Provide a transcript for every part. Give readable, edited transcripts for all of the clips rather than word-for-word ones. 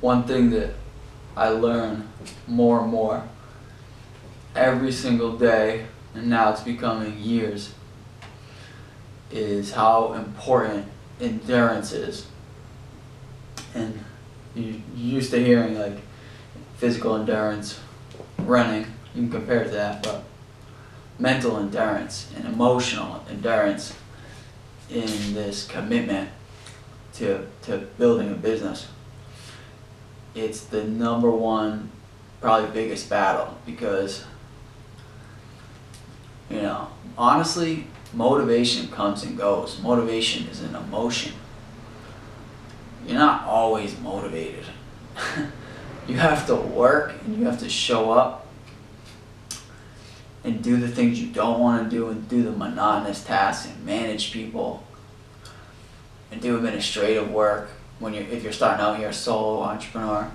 one thing that I learn more and more every single day, and now it's becoming years, is how important endurance is. And you used to hearing like physical endurance, running, you can compare it to that, but mental endurance and emotional endurance in this commitment to building a business. It's the number one, probably biggest battle, because, you know, honestly, motivation comes and goes. Motivation is an emotion. You're not always motivated. You have to work and you have to show up and do the things you don't want to do, and do the monotonous tasks and manage people and do administrative work if you're starting out, you're a solo entrepreneur.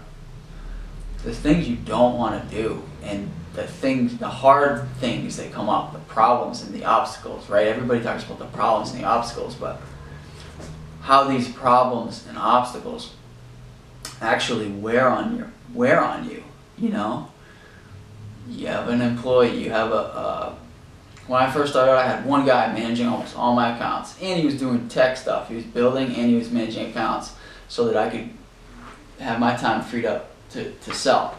The things you don't want to do, and the hard things that come up, the problems and the obstacles, right? Everybody talks about the problems and the obstacles, but how these problems and obstacles actually wear on you, you know? You have an employee, you have when I first started, I had one guy managing almost all my accounts, and he was doing tech stuff. He was building and he was managing accounts so that I could have my time freed up to sell.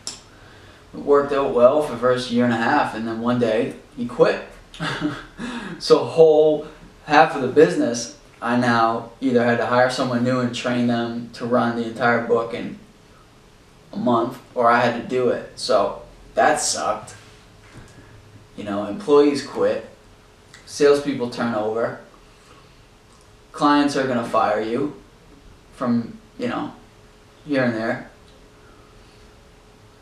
It worked out well for the first year and a half, and then one day he quit. So half of the business, I now either had to hire someone new and train them to run the entire book in a month, or I had to do it. So that sucked. You know, employees quit, salespeople turn over, clients are gonna fire you from, you know, here and there.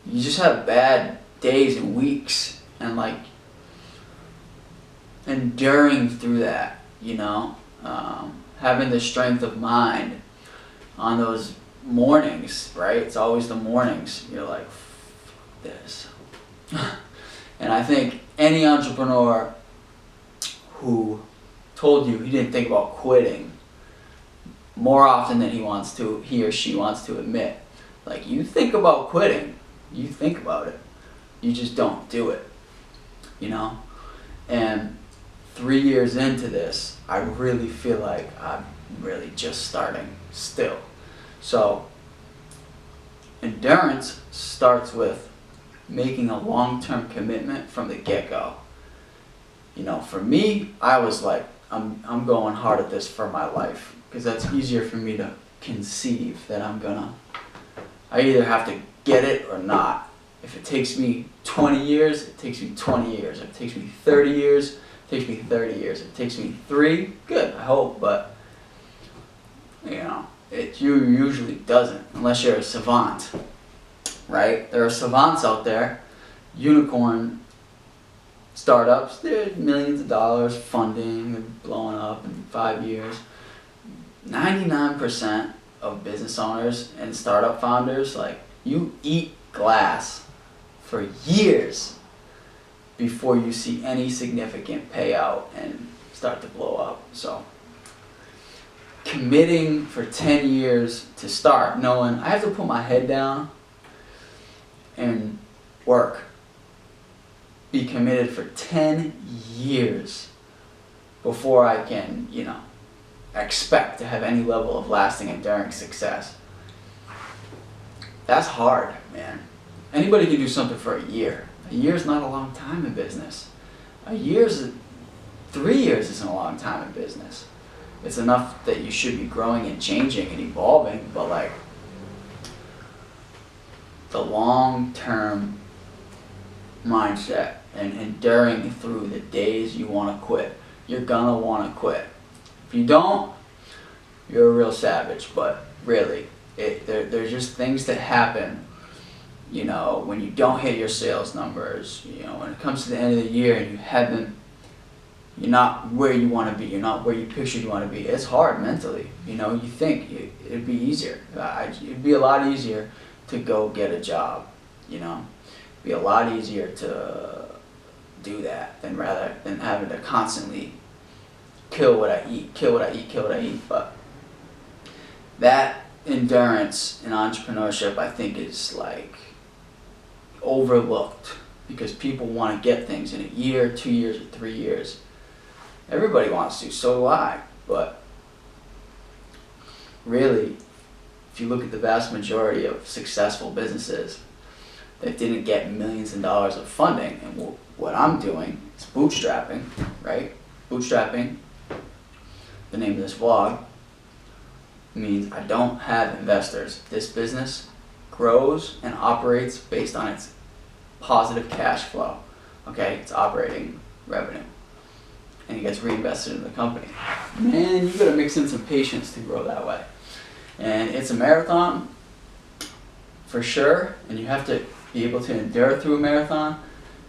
You just have bad days and weeks, and like enduring through that, you know, having the strength of mind on those mornings, right? It's always the mornings. You're like, this. And I think any entrepreneur who told you he didn't think about quitting more often than he or she wants to admit, like, you think about quitting, you think about it, you just don't do it, you know? And 3 years into this, I really feel like I'm really just starting still. So endurance starts with making a long-term commitment from the get-go. You know, for me, I was like, I'm going hard at this for my life, because that's easier for me to conceive that I either have to get it or not. If it takes me 20 years, it takes me 20 years. If it takes me 30 years, it takes me 30 years. If it takes me 3, good, I hope, but, you know, it usually doesn't, unless you're a savant, right? There are savants out there, unicorn startups, they're millions of dollars funding, they're blowing up in 5 years. 99% of business owners and startup founders, like, you eat glass for years before you see any significant payout and start to blow up. So committing for 10 years to start, knowing I have to put my head down and work, be committed for 10 years before I can, you know, expect to have any level of lasting, enduring success. That's hard, man. Anybody can do something for a year. A year's not a long time in business. 3 years isn't a long time in business. It's enough that you should be growing and changing and evolving, but like the long-term mindset and enduring through the days you want to quit. You're gonna want to quit. If you don't, you're a real savage. But really, there's just things that happen, you know, when you don't hit your sales numbers, you know, when it comes to the end of the year and you're not where you want to be, you're not where you pictured you want to be. It's hard mentally, you know. You think it'd be easier. It'd be a lot easier to go get a job, you know. It'd be a lot easier to do that rather than having to constantly kill what I eat. But that endurance in entrepreneurship, I think, is like overlooked because people want to get things in a year, 2 years, or 3 years. Everybody wants to, so do I. But really, if you look at the vast majority of successful businesses that didn't get millions of dollars of funding, and what I'm doing is bootstrapping, right? Bootstrapping, the name of this vlog, means I don't have investors. This business grows and operates based on its positive cash flow. Okay, it's operating revenue, and it gets reinvested in the company. Man, you gotta mix in some patience to grow that way. And it's a marathon, for sure, and you have to be able to endure through a marathon.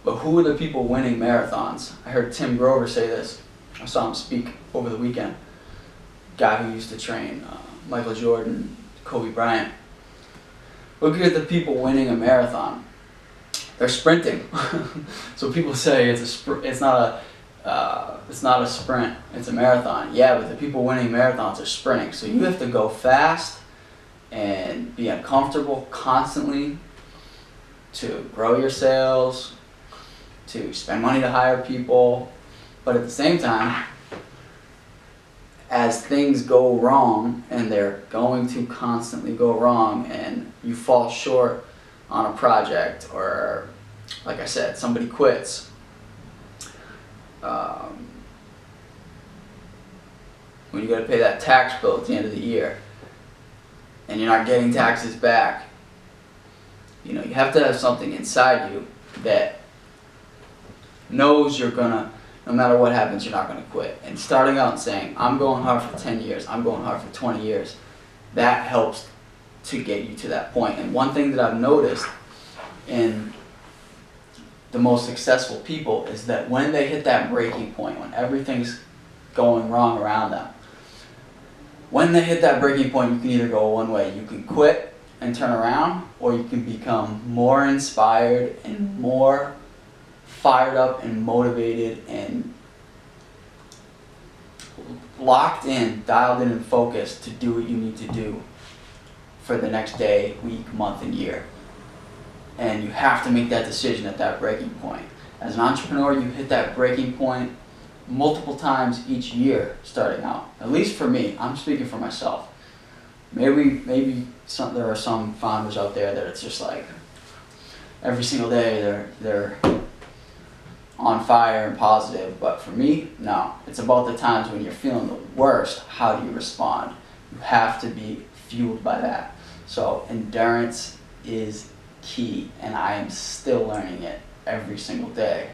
But who are the people winning marathons? I heard Tim Grover say this. I saw him speak over the weekend. Guy who used to train Michael Jordan, Kobe Bryant. Look at the people winning a marathon. They're sprinting. So people say it's not a sprint, it's a marathon. Yeah, but the people winning marathons are sprinting. So you have to go fast and be uncomfortable constantly to grow your sales, to spend money to hire people. But at the same time, as things go wrong, and they're going to constantly go wrong, and you fall short on a project, or like I said, somebody quits, when you got to pay that tax bill at the end of the year, and you're not getting taxes back, you know, you have to have something inside you that knows you're gonna, no matter what happens, you're not gonna quit. And starting out and saying, I'm going hard for 10 years, I'm going hard for 20 years, that helps to get you to that point. And one thing that I've noticed in the most successful people is that when they hit that breaking point, when everything's going wrong around them, when they hit that breaking point, you can either go one way. You can quit and turn around, or you can become more inspired and more fired up and motivated and locked in, dialed in and focused to do what you need to do for the next day, week, month, and year. And you have to make that decision at that breaking point. As an entrepreneur, you hit that breaking point multiple times each year starting out. At least for me, I'm speaking for myself. Maybe there are some founders out there that it's just like every single day they're on fire and positive, but for me, no. It's about the times when you're feeling the worst. How do you respond? You have to be fueled by that. So endurance is key, and I am still learning it every single day.